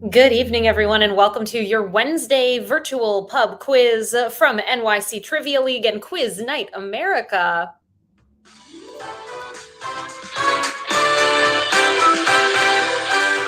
Good evening, everyone, and welcome to your Wednesday virtual pub quiz from NYC Trivia League and Quiz Night America.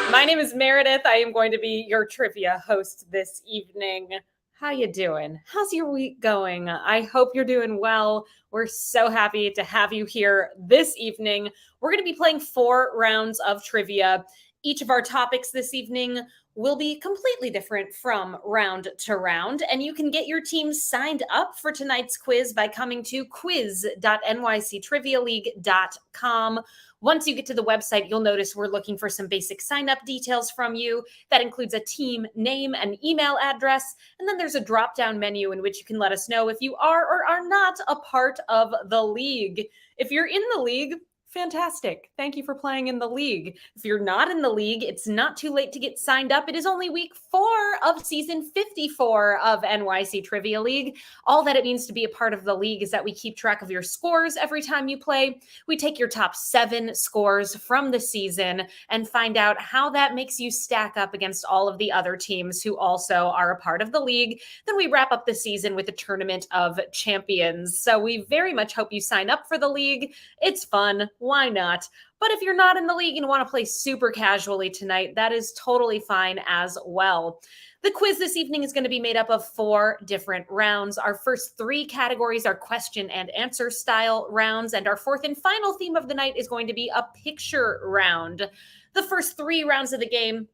My name is Meredith. I am going to be your trivia host this evening. How you doing? How's your week going? I hope you're doing well. We're so happy to have you here this evening. We're going to be playing 4 rounds of trivia. Each of our topics this evening will be completely different from round to round, and you can get your team signed up for tonight's quiz by coming to quiz.nyctrivialeague.com. Once you get to the website, you'll notice we're looking for some basic sign-up details from you. That includes a team name and email address, and then there's a drop-down menu in which you can let us know if you are or are not a part of the league. If you're in the league, fantastic. Thank you for playing in the league. If you're not in the league, it's not too late to get signed up. It is only week 4 of season 54 of NYC Trivia League. All that it means to be a part of the league is that we keep track of your scores every time you play. We take your top 7 scores from the season and find out how that makes you stack up against all of the other teams who also are a part of the league. Then we wrap up the season with a tournament of champions. So we very much hope you sign up for the league. It's fun. Why not? But if you're not in the league and want to play super casually tonight, that is totally fine as well. The quiz this evening is going to be made up of 4 different rounds. Our first 3 categories are question and answer style rounds, and our fourth and final theme of the night is going to be a picture round. The first 3 rounds of the game,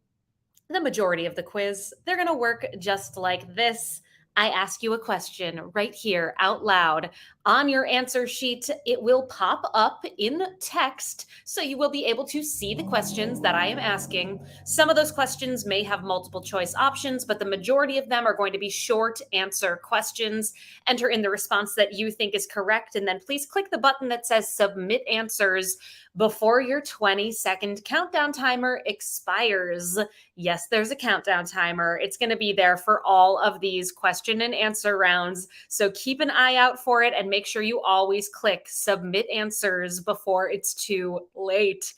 the majority of the quiz, they're going to work just like this. I ask you a question right here out loud. On your answer sheet, it will pop up in text, so you will be able to see the questions that I am asking. Some of those questions may have multiple choice options, but the majority of them are going to be short answer questions. Enter in the response that you think is correct, and then please click the button that says Submit Answers before your 20-second countdown timer expires. Yes, there's a countdown timer. It's going to be there for all of these question and answer rounds. So keep an eye out for it and make sure you always click Submit Answers before it's too late.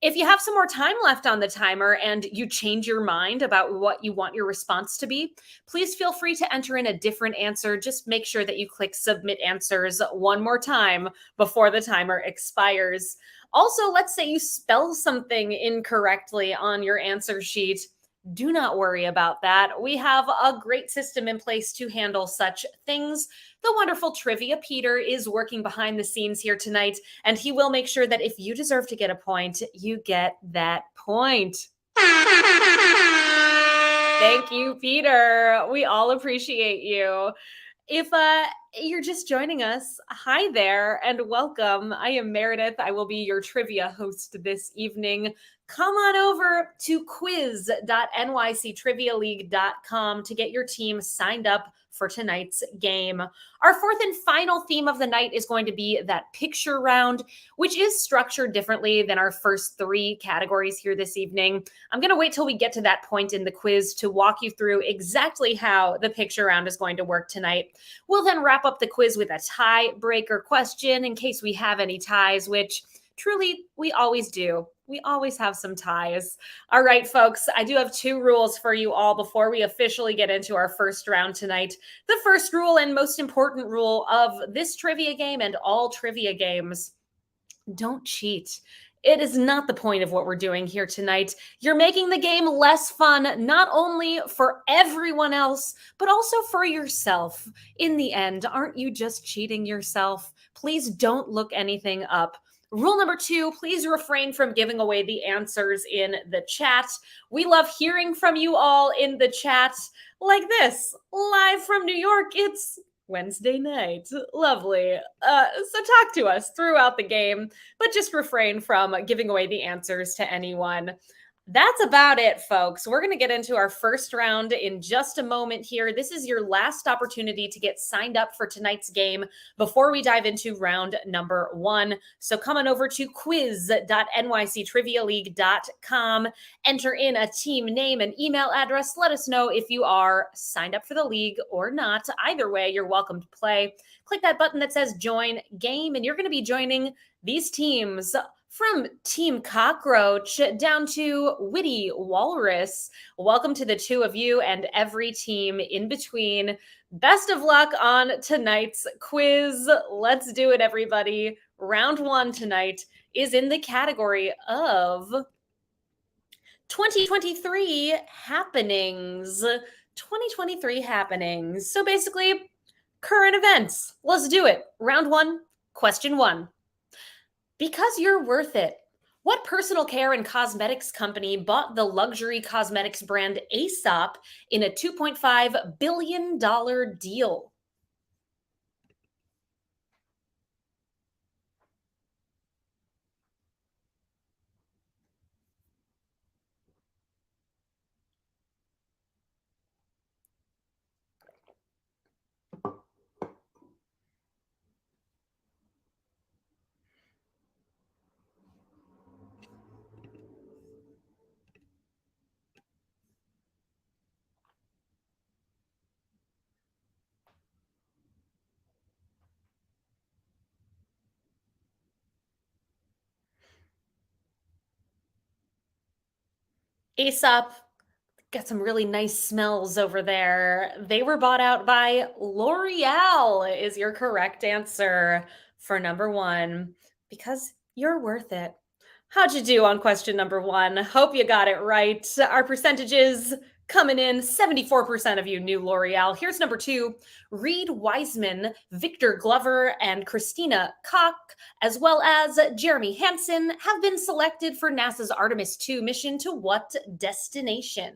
If you have some more time left on the timer and you change your mind about what you want your response to be, please feel free to enter in a different answer. Just make sure that you click Submit Answers one more time before the timer expires. Also, let's say you spell something incorrectly on your answer sheet. Do not worry about that. We have a great system in place to handle such things. The wonderful Trivia Peter is working behind the scenes here tonight, and he will make sure that if you deserve to get a point, you get that point. Thank you, Peter. We all appreciate you. If you're just joining us, hi there and welcome. I am Meredith. I will be your trivia host this evening. Come on over to quiz.nyctrivialeague.com to get your team signed up for tonight's game. Our fourth and final theme of the night is going to be that picture round, which is structured differently than our first 3 categories here this evening. I'm going to wait till we get to that point in the quiz to walk you through exactly how the picture round is going to work tonight. We'll then wrap up the quiz with a tiebreaker question in case we have any ties, which truly we always do. We always have some ties. All right, folks, I do have 2 rules for you all before we officially get into our first round tonight. The first rule and most important rule of this trivia game and all trivia games: don't cheat. It is not the point of what we're doing here tonight. You're making the game less fun, not only for everyone else, but also for yourself. In the end, aren't you just cheating yourself? Please don't look anything up. Rule number 2, please refrain from giving away the answers in the chat. We love hearing from you all in the chat like this, live from New York. It's Wednesday night. Lovely. So talk to us throughout the game, but just refrain from giving away the answers to anyone. That's about it, folks. We're going to get into our first round in just a moment here. This is your last opportunity to get signed up for tonight's game before we dive into round number 1. So come on over to quiz.nyctrivialeague.com, enter in a team name and email address. Let us know if you are signed up for the league or not. Either way, you're welcome to play. Click that button that says join game, and you're going to be joining these teams From Team Cockroach down to Witty Walrus, welcome to the two of you and every team in between. Best of luck on tonight's quiz. Let's do it, everybody. Round one tonight is in the category of 2023 happenings. 2023 happenings. So basically, current events. Let's do it. Round one, question one. Because you're worth it. What personal care and cosmetics company bought the luxury cosmetics brand Aesop in a $2.5 billion deal? Aesop got some really nice smells over there. They were bought out by L'Oreal, is your correct answer for number one, because you're worth it. How'd you do on question number one? Hope you got it right. Our percentages coming in 74% of you knew L'Oreal. Here's number two. Reed Wiseman, Victor Glover, and Christina Koch, as well as Jeremy Hansen, have been selected for NASA's Artemis 2 mission to what destination?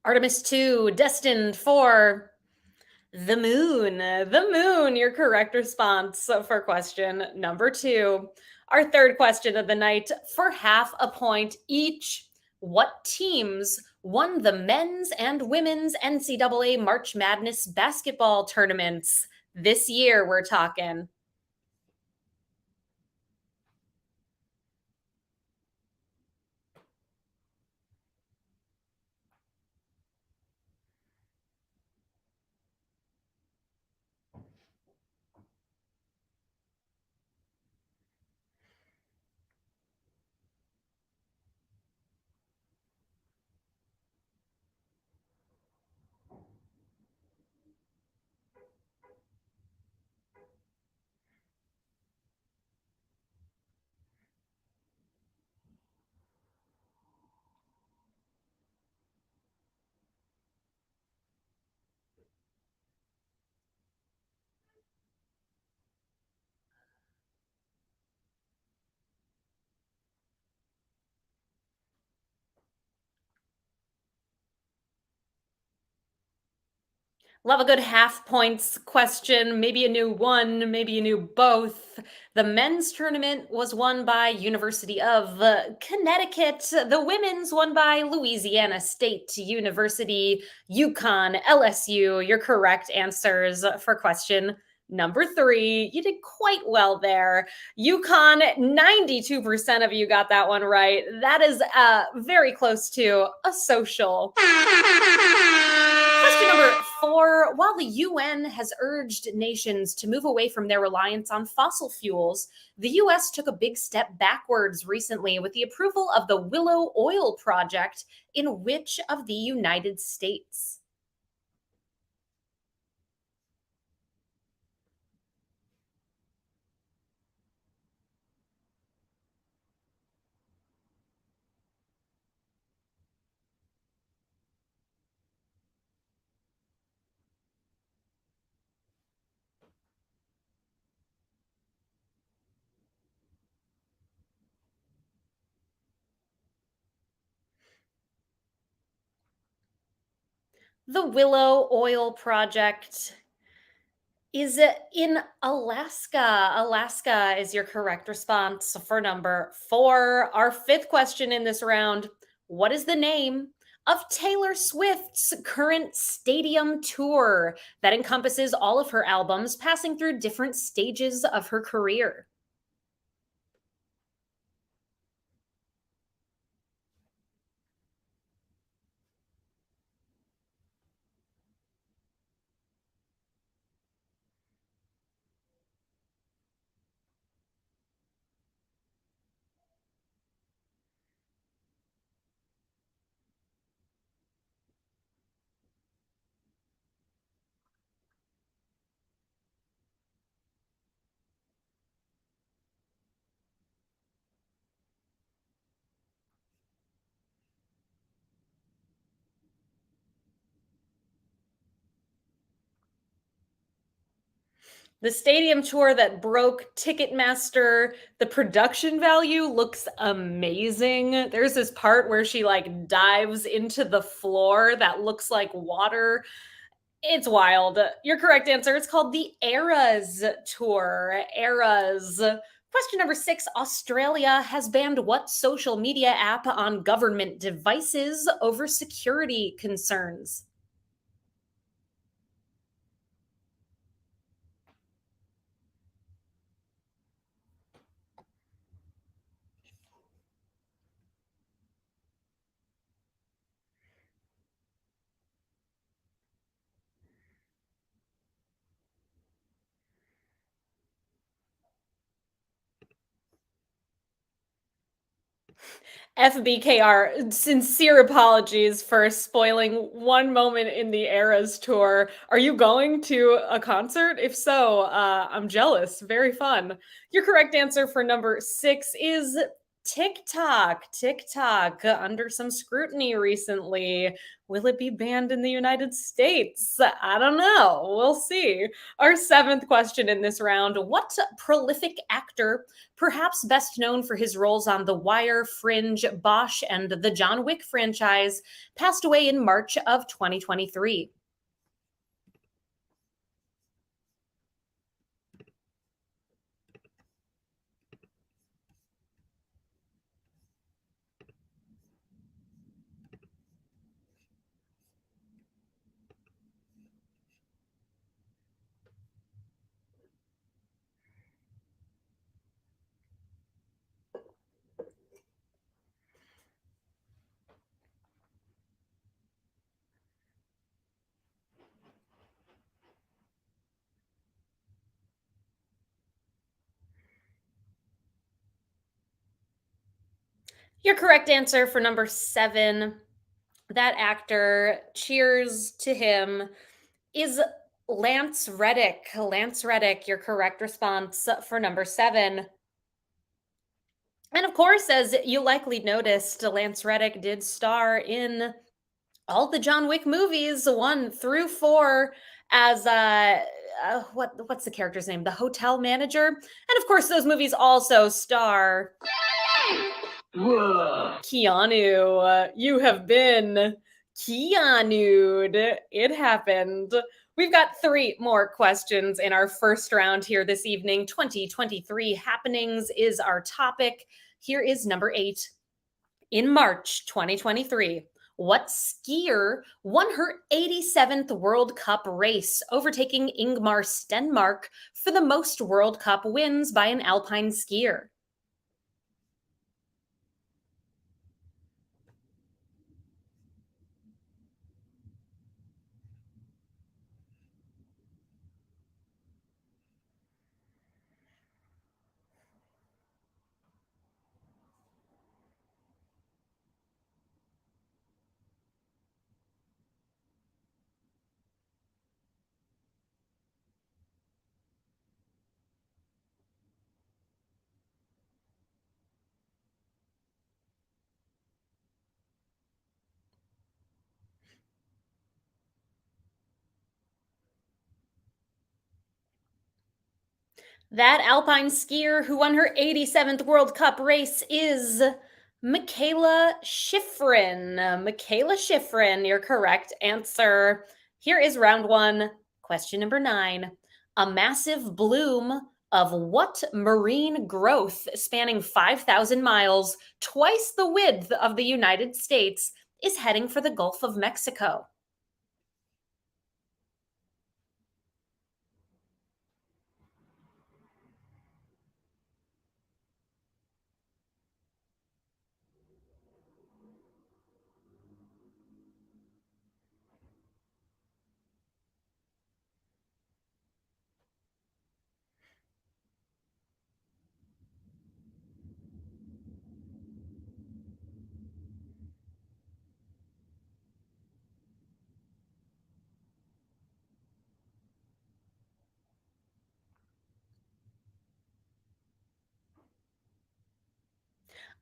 Artemis 2, destined for the moon. The moon, your correct response for question number two. Our third question of the night for half a point each. What teams won the men's and women's NCAA March Madness basketball tournaments this year? We're talking. Love a good half points question. Maybe you knew one, maybe you knew both. The men's tournament was won by University of Connecticut. The women's won by Louisiana State University, UConn, LSU. Your correct answers for question number three. You did quite well there. UConn, 92% of you got that one right. That is very close to a social. Question number four. While the UN has urged nations to move away from their reliance on fossil fuels, the US took a big step backwards recently with the approval of the Willow Oil Project in which of the United States? The Willow Oil Project is in Alaska. Alaska is your correct response for number four. Our fifth question in this round. What is the name Of Taylor Swift's current stadium tour that encompasses all of her albums, passing through different stages of her career. The stadium tour that broke Ticketmaster, the production value looks amazing. There's this part where she like dives into the floor that looks like water. It's wild. Your correct answer is called the Eras Tour. Eras. Question number 6. Australia has banned what social media app on government devices over security concerns? FBKR, sincere apologies for spoiling one moment in the Eras tour. Are you going to a concert? If so, I'm jealous. Very fun. Your correct answer for number 6 is TikTok. TikTok under some scrutiny recently. Will it be banned in the United States? I don't know. We'll see. Our 7th question in this round. What prolific actor, perhaps best known for his roles on The Wire, Fringe, Bosch, and the John Wick franchise, passed away in March of 2023? Your correct answer for number 7, that actor, cheers to him, is Lance Reddick. Lance Reddick, your correct response for number 7. And of course, as you likely noticed, Lance Reddick did star in all the John Wick movies, 1 through 4, as what's the character's name? The hotel manager. And of course, those movies also star Keanu. You have been Keanu'd. It happened. We've got 3 more questions in our first round here this evening. 2023 happenings is our topic. Here is number 8. In March 2023, what skier won her 87th World Cup race, overtaking Ingmar Stenmark for the most World Cup wins by an alpine skier? That alpine skier who won her 87th World Cup race is Michaela Schifrin. Michaela Schifrin, your correct answer. Here is round 1, question number 9. A massive bloom of what marine growth spanning 5,000 miles, twice the width of the United States, is heading for the Gulf of Mexico?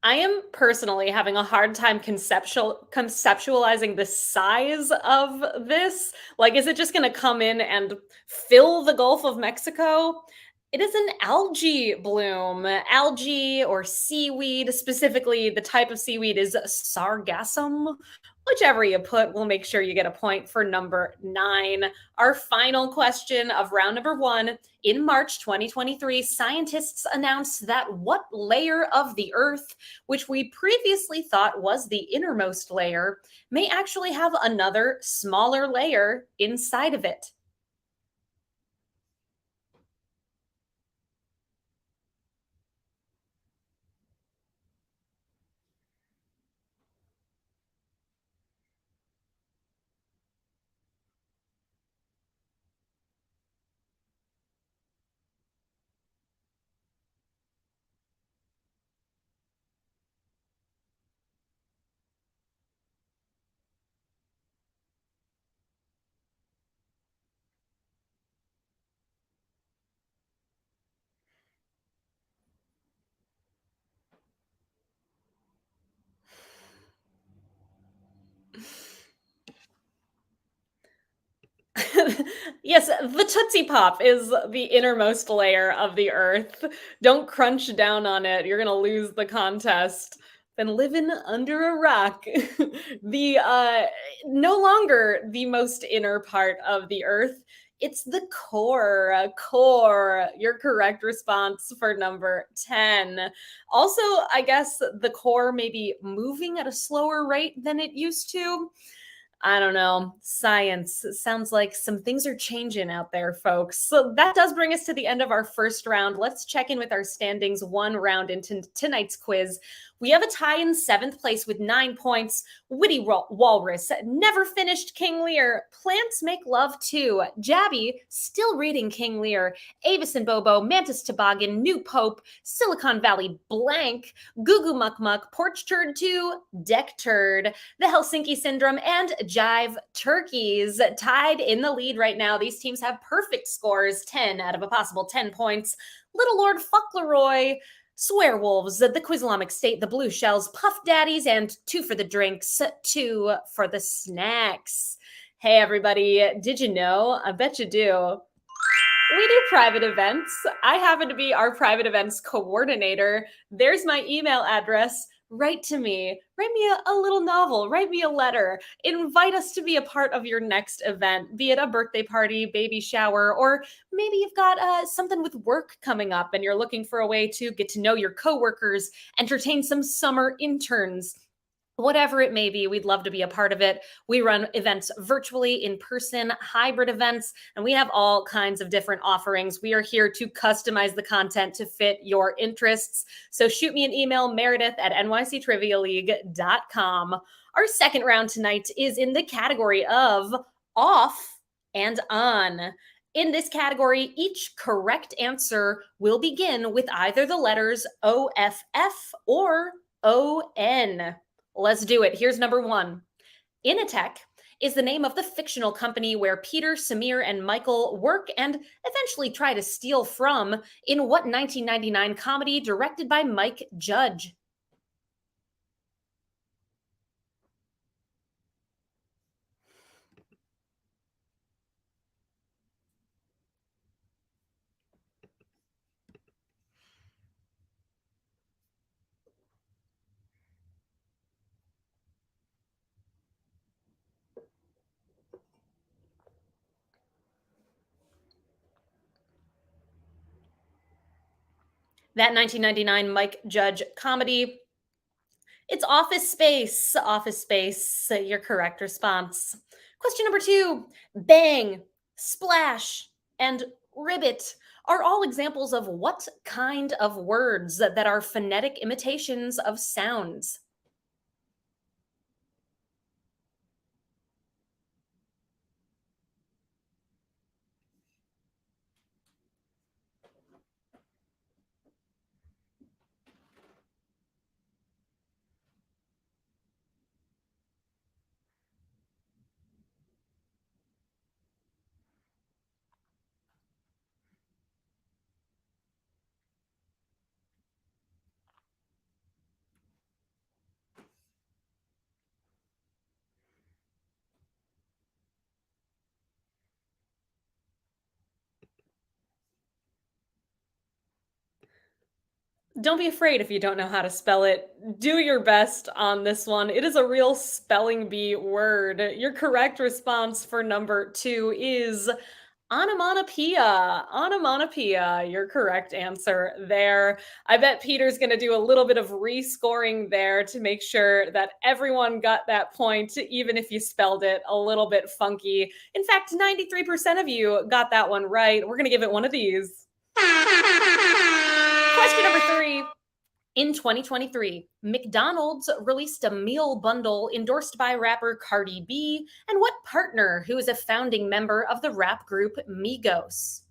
I am personally having a hard time conceptualizing the size of this. Like, is it just going to come in and fill the Gulf of Mexico? It is an algae bloom. Algae or seaweed, specifically the type of seaweed is sargassum. Whichever you put, we'll make sure you get a point for number 9. Our final question of round number 1. In March 2023, scientists announced that what layer of the Earth, which we previously thought was the innermost layer, may actually have another smaller layer inside of it. Yes, the Tootsie Pop is the innermost layer of the Earth. Don't crunch down on it. You're gonna lose the contest. Been living under a rock. The no longer the most inner part of the Earth. It's the core. Core. Your correct response for number 10. Also, I guess the core may be moving at a slower rate than it used to. I don't know. Science. It sounds like some things are changing out there, folks. So that does bring us to the end of our first round. Let's check in with our standings one round into tonight's quiz. We have a tie in 7th place with 9 points. Witty Walrus, Never Finished King Lear, Plants Make Love Too, Jabby, Still Reading King Lear, Avis and Bobo, Mantis Toboggan, New Pope, Silicon Valley Blank, Goo Goo Muck Muck, Porch Turd 2, Deck Turd, the Helsinki Syndrome, and Jive Turkeys tied in the lead right now. These teams have perfect scores, 10 out of a possible 10 points. Little Lord Fuckleroy, Swearwolves, the Quizlamic State, the Blue Shells, Puff Daddies, and 2 for the drinks, 2 for the snacks. Hey, everybody, did you know? I bet you do. We do private events. I happen to be our private events coordinator. There's my email address. Write to me. Write me a little novel. Write me a letter. Invite us to be a part of your next event, be it a birthday party, baby shower, or maybe you've got something with work coming up and you're looking for a way to get to know your coworkers, entertain some summer interns. Whatever it may be, we'd love to be a part of it. We run events virtually, in person, hybrid events, and we have all kinds of different offerings. We are here to customize the content to fit your interests. So shoot me an email, Meredith at nyctrivialeague.com. Our second round tonight is in the category of off and on. In this category, each correct answer will begin with either the letters OFF or ON. Let's do it. Here's number 1. Initech is the name of the fictional company where Peter, Samir, and Michael work and eventually try to steal from in what 1999 comedy directed by Mike Judge? That 1999 Mike Judge comedy It's Office Space. Office Space, your correct response. Question number two: bang, splash, and ribbit are all examples of what kind of words that are phonetic imitations of sounds? Don't be afraid if you don't know how to spell it. Do your best on this one. It is a real spelling bee word. Your correct response for number two is onomatopoeia. Onomatopoeia, your correct answer there. I bet Peter's going to do a little bit of rescoring there to make sure that everyone got that point, even if you spelled it a little bit funky. In fact, 93% of you got that one right. We're going to give it one of these. Question number three. In 2023, McDonald's released a meal bundle endorsed by rapper Cardi B and what partner who is a founding member of the rap group Migos?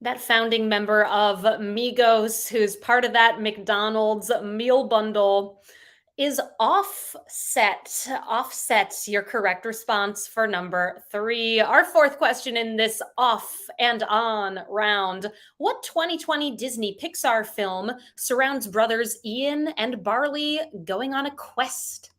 That founding member of Migos, who's part of that McDonald's meal bundle, is Offset. Offset's your correct response for number three. Our fourth question in this off and on round. What 2020 Disney Pixar film surrounds brothers Ian and Barley going on a quest?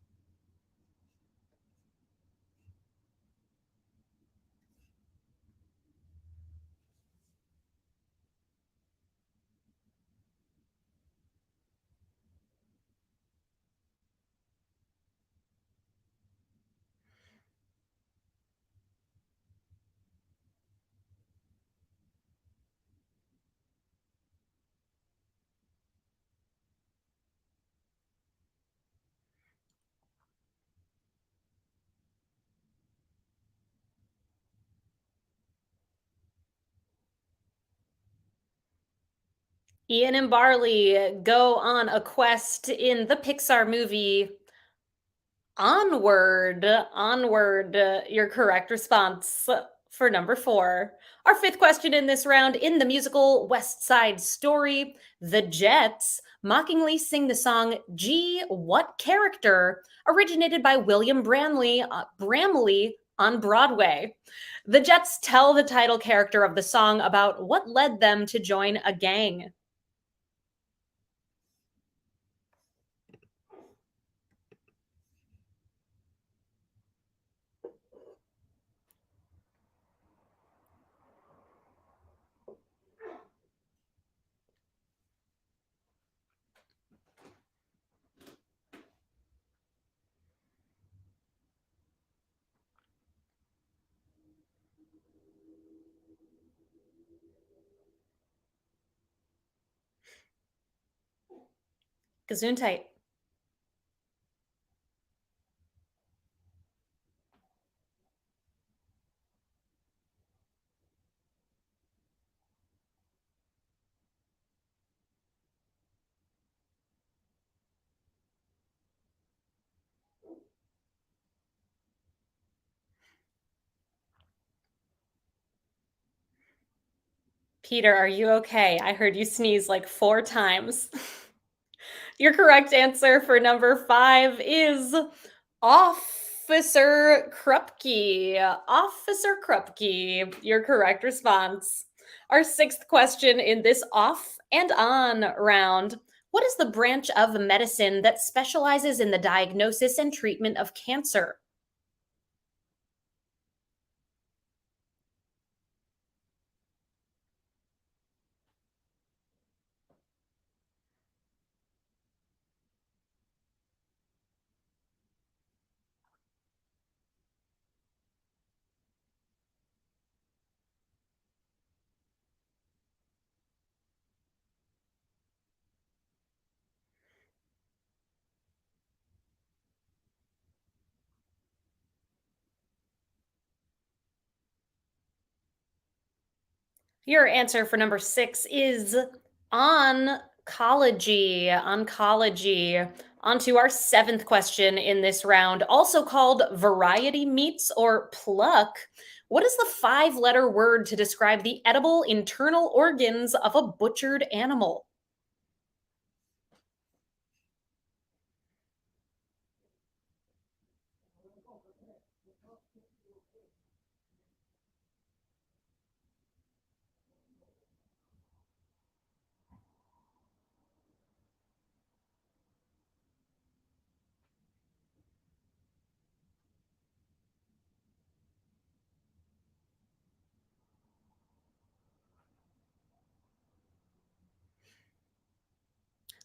Ian and Barley go on a quest in the Pixar movie Onward. Onward, your correct response for number four. Our fifth question in this round: in the musical West Side Story, the Jets mockingly sing the song Gee, What Character, originated by William Bramley on Broadway. The Jets tell the title character of the song about what led them to join a gang. Gesundheit. Peter, are you okay? I heard you sneeze like four times. Your correct answer for number five is Officer Krupke. Officer Krupke, your correct response. Our sixth question in this off and on round. What is the branch of medicine that specializes in the diagnosis and treatment of cancer? Your answer for number 6 is oncology. Oncology. On to our seventh question in this round, also called variety meats or pluck. What is the five-letter word to describe the edible internal organs of a butchered animal?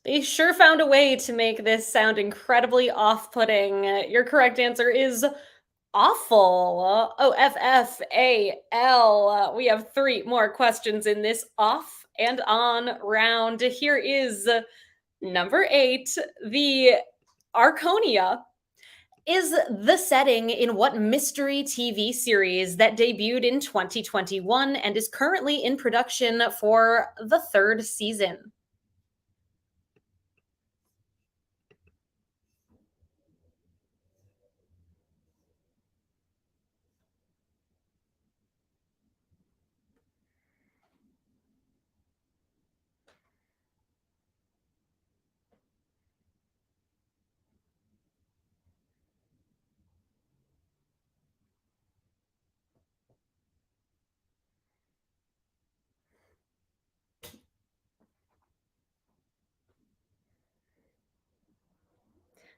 They sure found a way to make this sound incredibly off-putting. Your correct answer is awful. OFFAL. We have three more questions in this off and on round. Here is number 8. The Arconia is the setting in what mystery TV series that debuted in 2021 and is currently in production for the third season?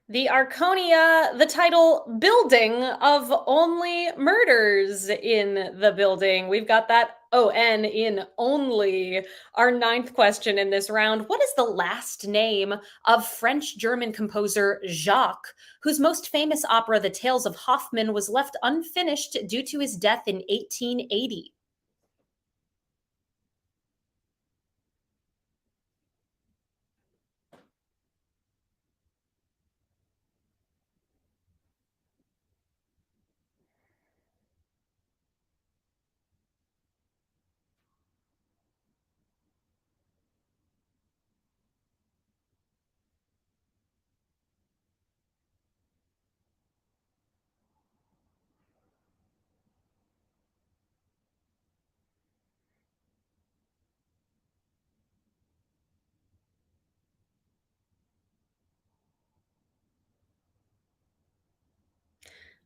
The Arconia, the title Building of Only Murders in the Building. We've got that ON in only. Our ninth question in this round. What is the last name of French German composer Jacques, whose most famous opera, The Tales of Hoffmann, was left unfinished due to his death in 1880?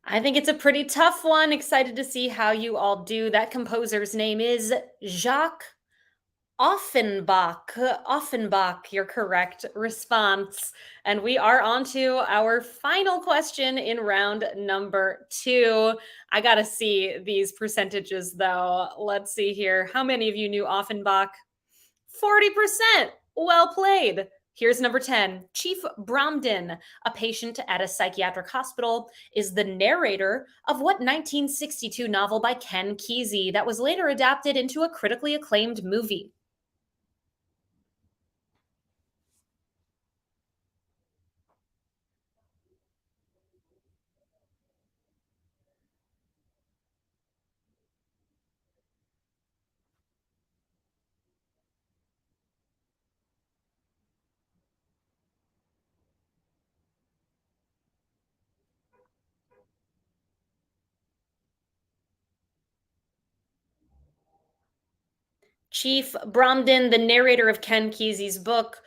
I think it's a pretty tough one. Excited to see how you all do. That composer's name is Jacques Offenbach. Offenbach, your correct response. And we are on to our final question in round number 2. I got to see these percentages though. Let's see here. How many of you knew Offenbach? 40%. Well played. Here's number 10. Chief Bromden, a patient at a psychiatric hospital, is the narrator of what 1962 novel by Ken Kesey that was later adapted into a critically acclaimed movie? Chief Bromden, the narrator of Ken Kesey's book,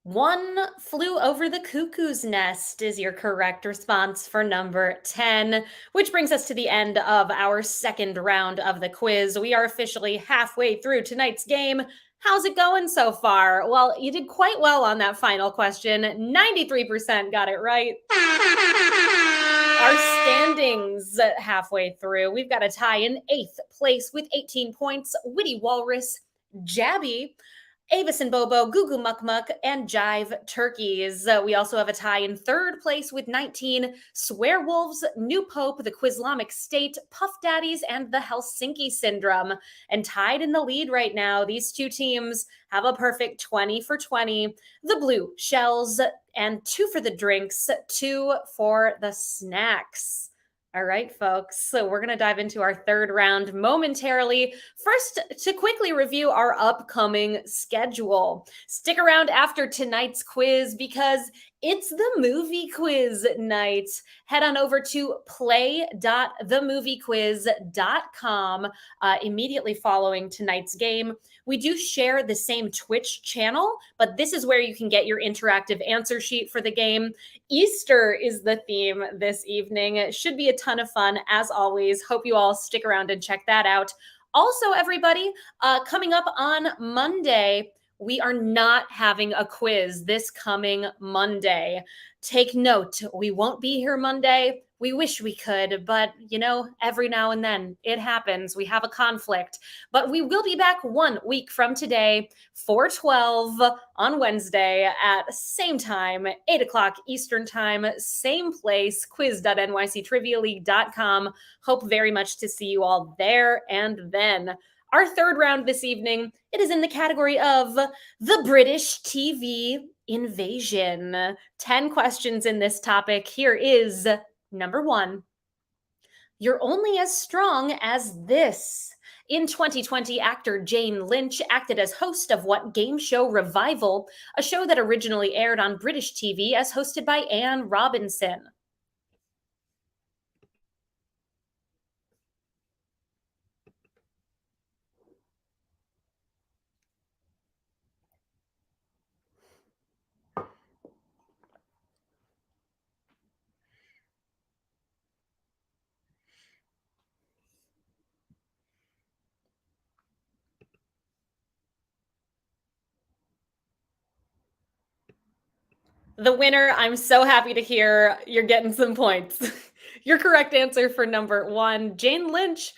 One Flew Over the Cuckoo's Nest, is your correct response for number 10, which brings us to the end of our second round of the quiz. We are officially halfway through tonight's game. How's it going so far? Well, you did quite well on that final question. 93% got it right. Our standings halfway through. We've got a tie in eighth place with 18 points. Witty Walrus, Jabby, Avis and Bobo, Goo Goo Muck Muck, and Jive Turkeys. We also have a tie in third place with 19. Swearwolves, New Pope, the Quizlamic State, Puff Daddies, and the Helsinki Syndrome. And tied in the lead right now, these two teams have a perfect 20 for 20. The Blue Shells and 2 for the drinks, 2 for the snacks. All right, folks. So we're going to dive into our third round momentarily. First, to quickly review our upcoming schedule. Stick around after tonight's quiz because it's the movie quiz night. Head on over to play.themoviequiz.com immediately following tonight's game. We do share the same Twitch channel, but this is where you can get your interactive answer sheet for the game. Easter is the theme this evening. It should be a ton of fun, as always. Hope you all stick around and check that out. Also, everybody, coming up on Monday, we are not having a quiz this coming Monday. Take note, we won't be here Monday. We wish we could, but every now and then it happens. We have a conflict, but we will be back 1 week from today, 4/12 on Wednesday at same time, 8 o'clock Eastern time, same place, quiz.nyctrivialeague.com. Hope very much to see you all there and then. Our third round this evening, it is in the category of the British TV invasion. 10 questions in this topic. Here is number 1. You're only as strong as this. In 2020, actor Jane Lynch acted as host of what game show Revival, a show that originally aired on British TV as hosted by Anne Robinson. The winner, I'm so happy to hear you're getting some points. Your correct answer for number 1, Jane Lynch,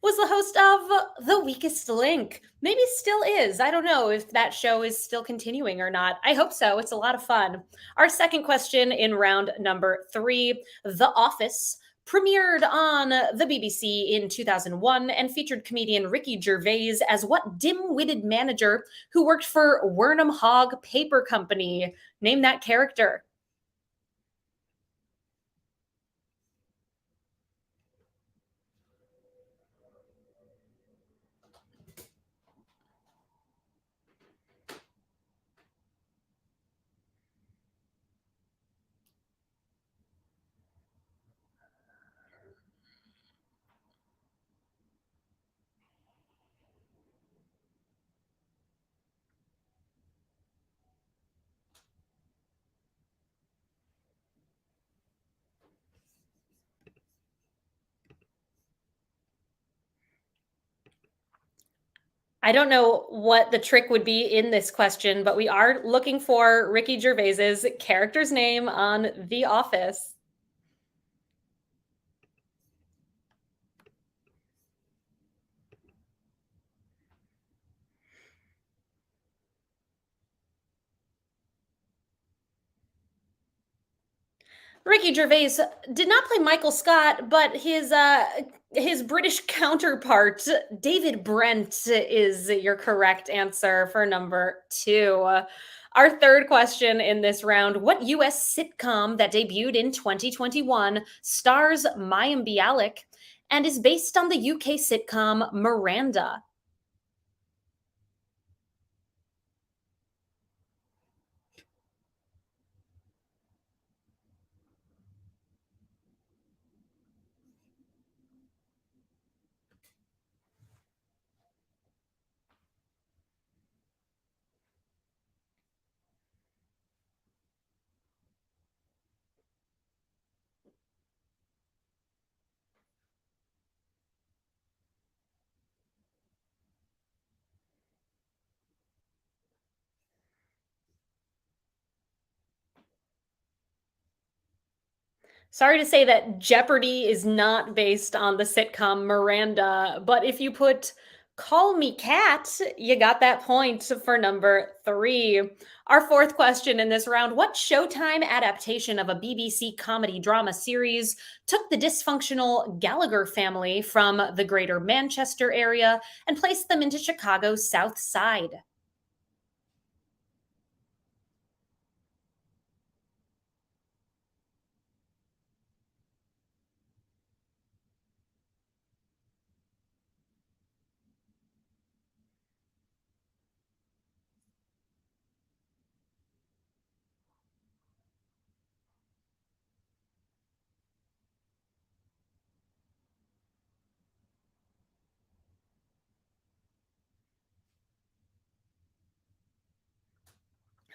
was the host of The Weakest Link. Maybe still is. I don't know if that show is still continuing or not. I hope so. It's a lot of fun. Our second question in round number 3, The Office premiered on the BBC in 2001 and featured comedian Ricky Gervais as what dim-witted manager who worked for Wernham Hogg Paper Company? Name that character. I don't know what the trick would be in this question, but we are looking for Ricky Gervais's character's name on The Office. Ricky Gervais did not play Michael Scott, but his British counterpart, David Brent, is your correct answer for number 2. Our third question in this round, what US sitcom that debuted in 2021 stars Mayim Bialik and is based on the UK sitcom Miranda? Sorry to say that Jeopardy is not based on the sitcom Miranda, but if you put Call Me Kat, you got that point for number 3. Our fourth question in this round, what Showtime adaptation of a BBC comedy drama series took the dysfunctional Gallagher family from the greater Manchester area and placed them into Chicago's South Side?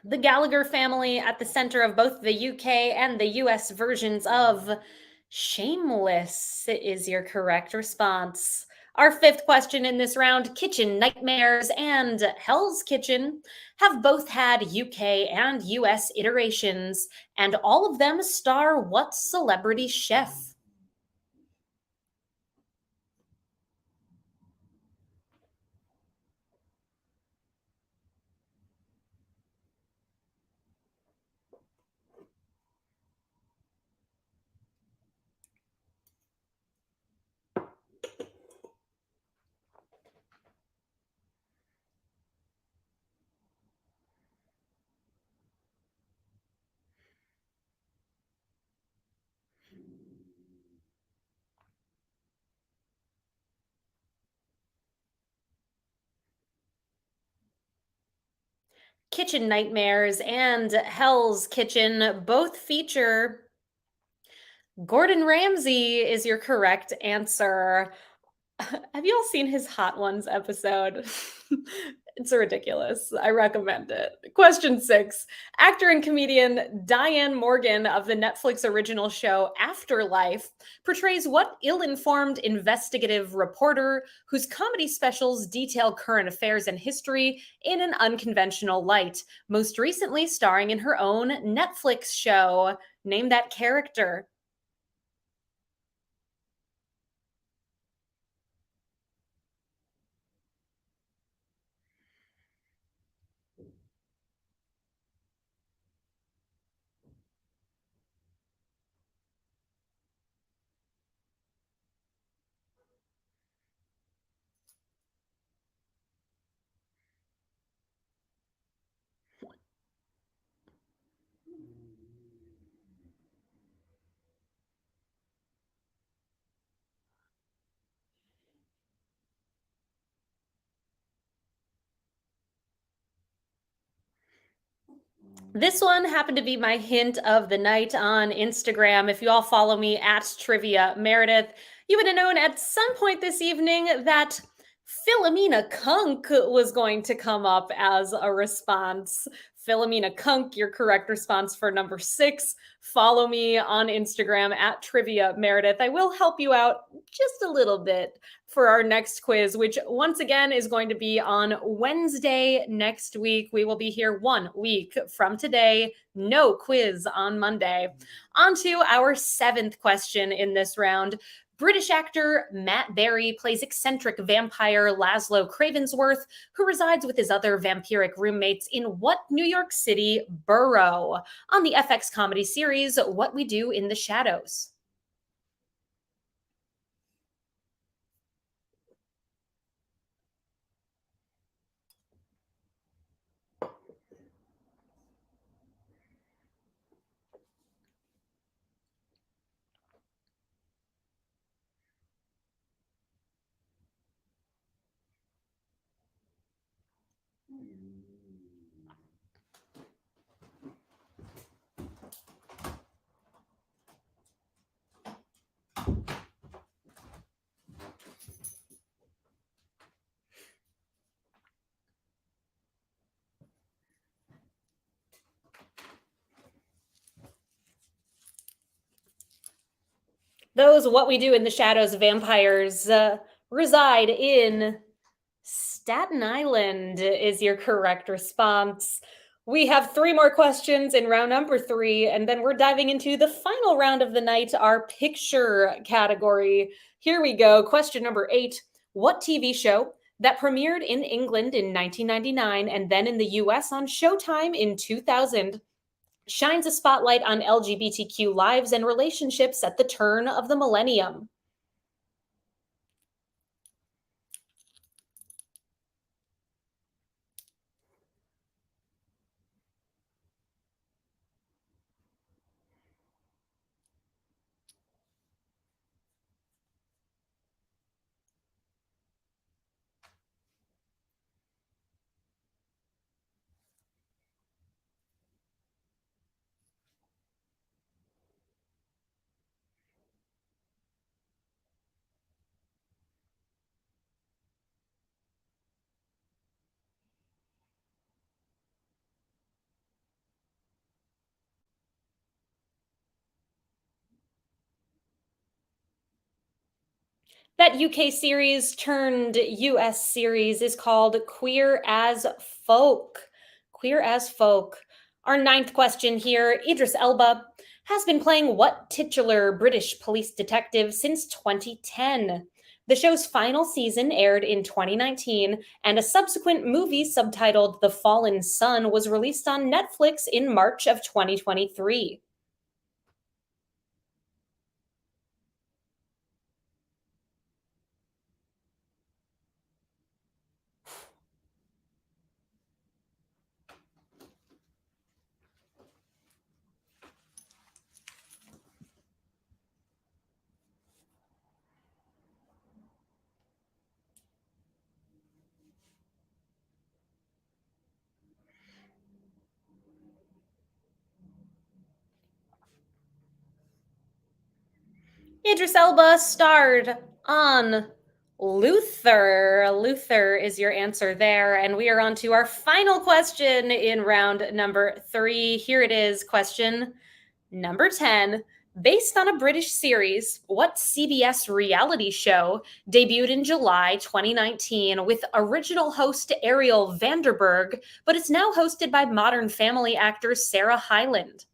The Gallagher family at the center of both the UK and the US versions of Shameless is your correct response. Our fifth question in this round: Kitchen Nightmares and Hell's Kitchen have both had UK and US iterations, and all of them star what celebrity chef? Kitchen Nightmares and Hell's Kitchen both feature Gordon Ramsay is your correct answer. Have you all seen his Hot Ones episode? It's ridiculous. I recommend it. Question six: Actor and comedian Diane Morgan of the Netflix original show Afterlife portrays what ill informed investigative reporter whose comedy specials detail current affairs and history in an unconventional light, most recently starring in her own Netflix show? Name that character. This one happened to be my hint of the night on Instagram. If you all follow me at Trivia Meredith, you would have known at some point this evening that Philomena Kunk was going to come up as a response. Philomena Kunk, your correct response for number six. Follow me on Instagram at Trivia Meredith. I will help you out just a little bit for our next quiz, which once again is going to be on Wednesday next week. We will be here 1 week from today. No quiz on Monday. On to our seventh question in this round. British actor Matt Berry plays eccentric vampire Laszlo Cravensworth, who resides with his other vampiric roommates in what New York City borough? On the FX comedy series What We Do in the Shadows. Those What We Do in the Shadows vampires reside in Staten Island, is your correct response. We have three more questions in round number three, and then we're diving into the final round of the night, our picture category. Here we go. Question number eight: What TV show that premiered in England in 1999 and then in the US on Showtime in 2000 shines a spotlight on LGBTQ lives and relationships at the turn of the millennium? That UK series turned US series is called Queer as Folk. Queer as Folk. Our ninth question here: Idris Elba has been playing what titular British police detective since 2010? The show's final season aired in 2019, and a subsequent movie subtitled The Fallen Sun was released on Netflix in March of 2023. Idris Elba starred on Luther. Luther is your answer there. And we are on to our final question in round number 3. Here it is, question number 10. Based on a British series, what CBS reality show debuted in July 2019 with original host Ariel Vanderberg, but is now hosted by Modern Family actor Sarah Hyland?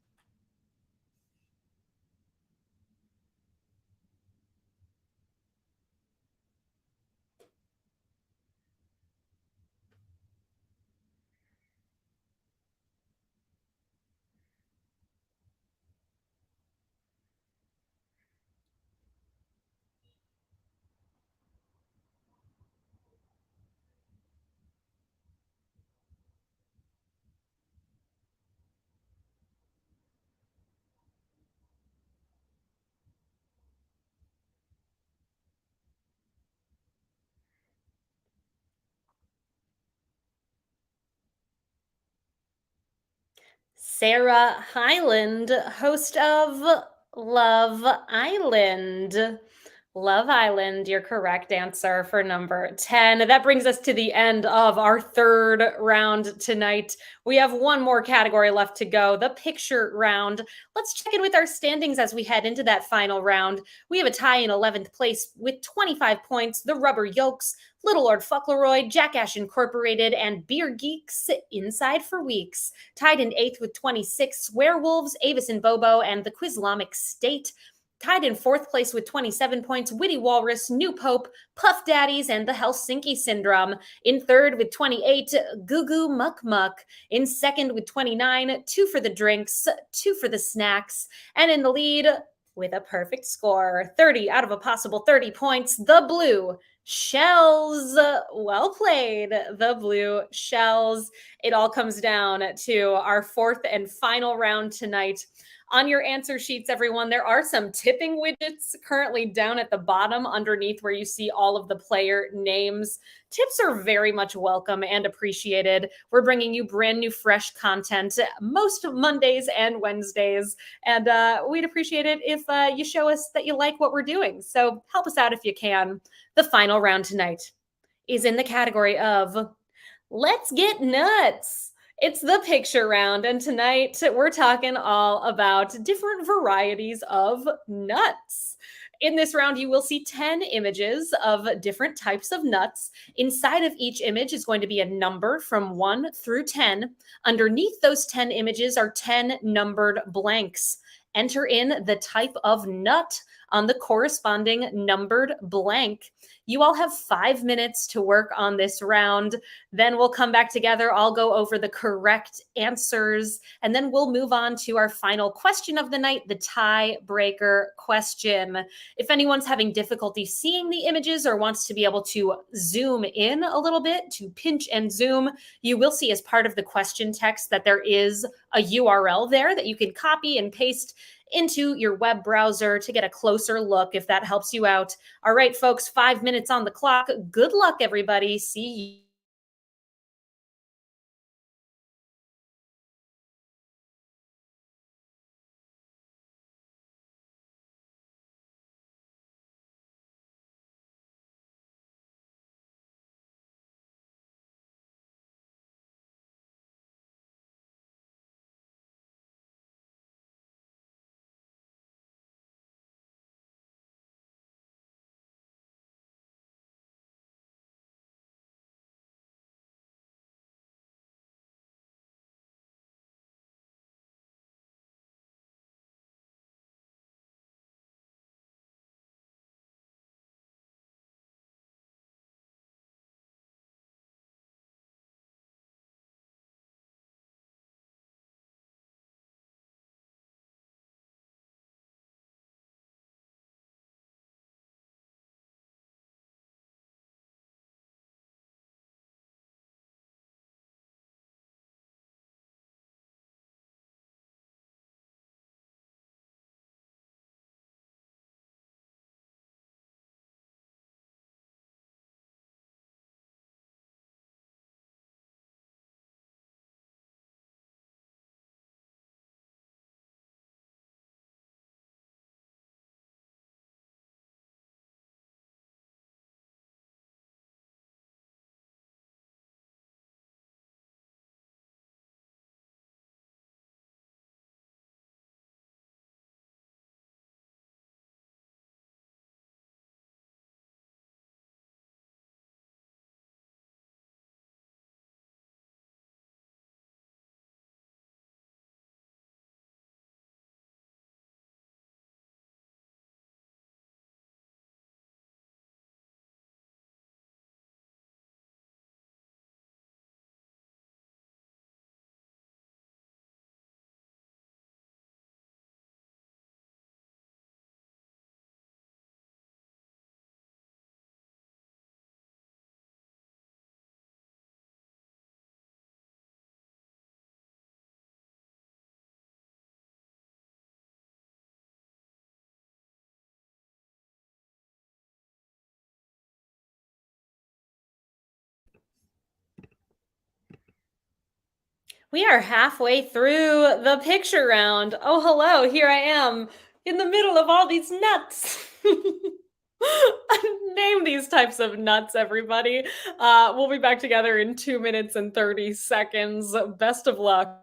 Sarah Hyland, host of Love Island. Love Island, your correct answer for number 10. That brings us to the end of our third round tonight. We have one more category left to go, the picture round. Let's check in with our standings as we head into that final round. We have a tie in 11th place with 25 points. The Rubber Yolks, Little Lord Fauntleroy, Jackass Incorporated, and Beer Geeks Inside for Weeks. Tied in 8th with 26, Werewolves, Avis and Bobo, and the Quizlamic State. Tied in 4th place with 27 points, Witty Walrus, New Pope, Puff Daddies, and the Helsinki Syndrome. In 3rd with 28, Goo Goo Muck Muck. In 2nd with 29, 2 for the drinks, 2 for the snacks. And in the lead with a perfect score, 30 out of a possible 30 points, the Blue Shells. Well played, the Blue Shells. It all comes down to our 4th and final round tonight. On your answer sheets, everyone, there are some tipping widgets currently down at the bottom underneath where you see all of the player names. Tips are very much welcome and appreciated. We're bringing you brand new, fresh content most Mondays and Wednesdays, and we'd appreciate it if you show us that you like what we're doing. So help us out if you can. The final round tonight is in the category of Let's Get Nuts. It's the picture round, and tonight we're talking all about different varieties of nuts. In this round, you will see 10 images of different types of nuts. Inside of each image is going to be a number from 1 through 10. Underneath those 10 images are 10 numbered blanks. Enter in the type of nut on the corresponding numbered blank. You all have 5 minutes to work on this round. Then we'll come back together. I'll go over the correct answers, and then we'll move on to our final question of the night, the tiebreaker question. If anyone's having difficulty seeing the images or wants to be able to zoom in a little bit, to pinch and zoom, you will see as part of the question text that there is a URL there that you can copy and paste into your web browser to get a closer look if that helps you out. All right, folks, 5 minutes on the clock. Good luck, everybody. See you. We are halfway through the picture round. Oh, hello, here I am in the middle of all these nuts. Name these types of nuts, everybody. We'll be back together in 2 minutes and 30 seconds. Best of luck.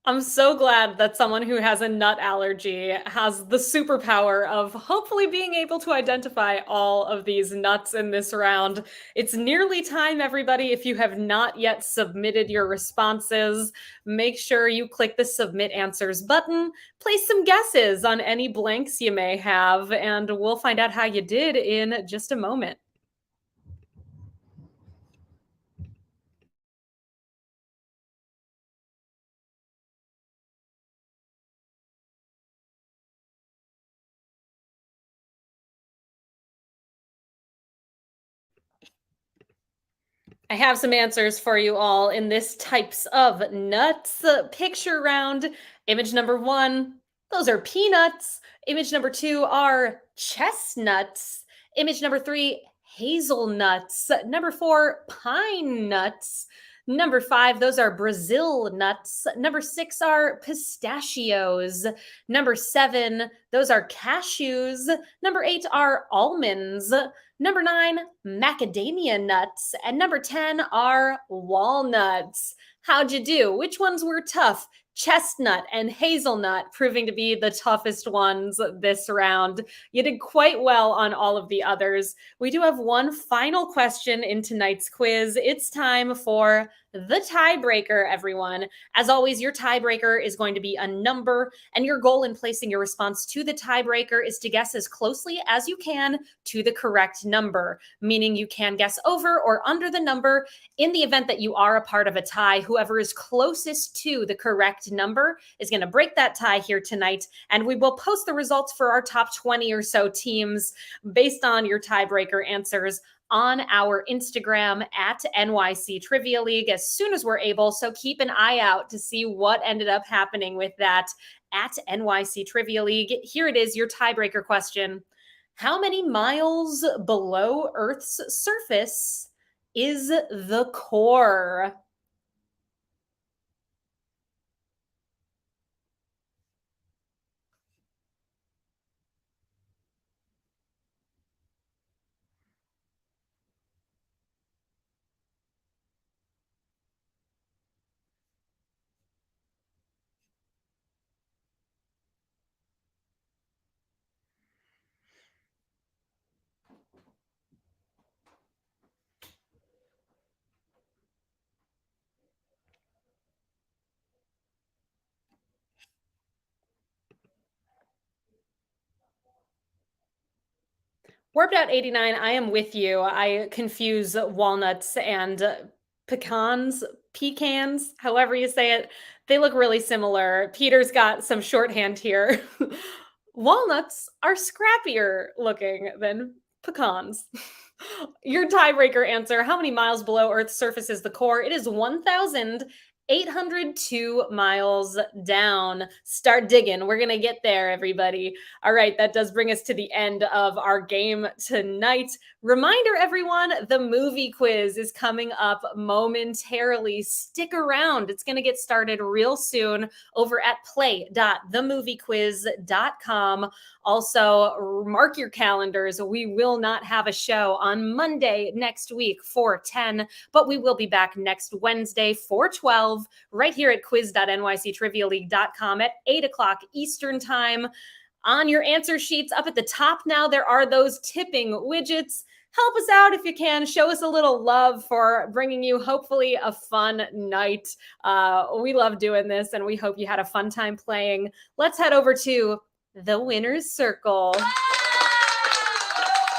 I'm so glad that someone who has a nut allergy has the superpower of hopefully being able to identify all of these nuts in this round. It's nearly time, everybody. If you have not yet submitted your responses, make sure you click the submit answers button, place some guesses on any blanks you may have, and we'll find out how you did in just a moment. I have some answers for you all in this types of nuts picture round. Image number one, those are peanuts. Image number two are chestnuts. Image number three, hazelnuts. Number four, pine nuts. Number five, those are Brazil nuts. Number six are pistachios. Number seven, those are cashews. Number eight are almonds. Number nine, macadamia nuts. And number 10 are walnuts. How'd you do? Which ones were tough? Chestnut and hazelnut proving to be the toughest ones this round. You did quite well on all of the others. We do have one final question in tonight's quiz. It's time for the tiebreaker, everyone. As always, your tiebreaker is going to be a number, and your goal in placing your response to the tiebreaker is to guess as closely as you can to the correct number, meaning you can guess over or under the number. In the event that you are a part of a tie, whoever is closest to the correct number is going to break that tie here tonight, and we will post the results for our top 20 or so teams based on your tiebreaker answers on our Instagram at NYC Trivia League as soon as we're able. So keep an eye out to see what ended up happening with that at NYC Trivia League. Here it is, your tiebreaker question. How many miles below Earth's surface is the core? Warped Out 89, I am with you. I confuse walnuts and pecans, however you say it. They look really similar. Peter's got some shorthand here. Walnuts are scrappier looking than pecans. Your tiebreaker answer: how many miles below Earth's surface is the core? It is 1,802 miles down. Start digging. We're going to get there, everybody. All right, that does bring us to the end of our game tonight. Reminder, everyone, the movie quiz is coming up momentarily. Stick around. It's going to get started real soon over at play.themoviequiz.com. Also, mark your calendars. We will not have a show on Monday next week, 4:10, but we will be back next Wednesday, 4:12, right here at quiz.nyctrivialeague.com at 8 o'clock Eastern Time. On your answer sheets up at the top now, there are those tipping widgets. Help us out if you can. Show us a little love for bringing you, hopefully, a fun night. We love doing this, and we hope you had a fun time playing. Let's head over to the winner's circle.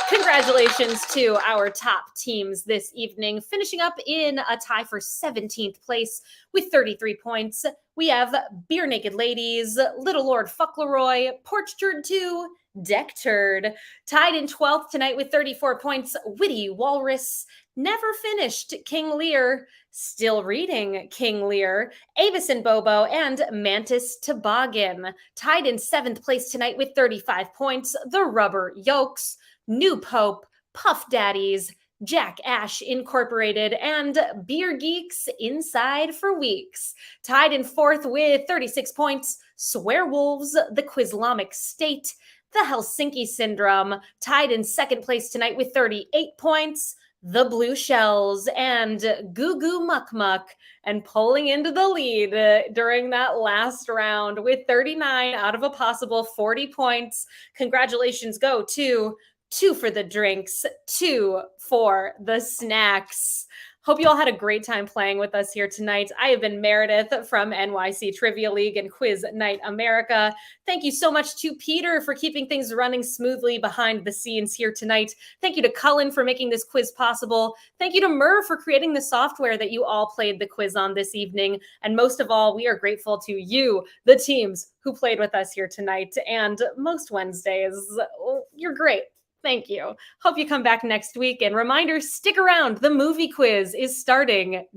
Congratulations to our top teams this evening. Finishing up in a tie for 17th place with 33 points, we have Beer Naked Ladies, Little Lord Fuckleroy, Porch Turd 2, Deck Turd. Tied in 12th tonight with 34 points, Witty Walrus, Never Finished King Lear, Still Reading King Lear, Avis and Bobo, and Mantis Toboggan. Tied in 7th place tonight with 35 points, The Rubber Yolks, New Pope, Puff Daddies, Jack Ash Incorporated, and Beer Geeks Inside for Weeks. Tied in 4th with 36 points, Swearwolves, The Quizlamic State, The Helsinki Syndrome. Tied in 2nd place tonight with 38 points, The Blue Shells, and Goo Goo Muck Muck. And pulling into the lead during that last round with 39 out of a possible 40 points. Congratulations go to 2 for the drinks, 2 for the snacks. Hope you all had a great time playing with us here tonight. I have been Meredith from NYC Trivia League and Quiz Night America. Thank you so much to Peter for keeping things running smoothly behind the scenes here tonight. Thank you to Cullen for making this quiz possible. Thank you to Murr for creating the software that you all played the quiz on this evening. And most of all, we are grateful to you, the teams who played with us here tonight. And most Wednesdays, you're great. Thank you. Hope you come back next week. And reminder, stick around. The movie quiz is starting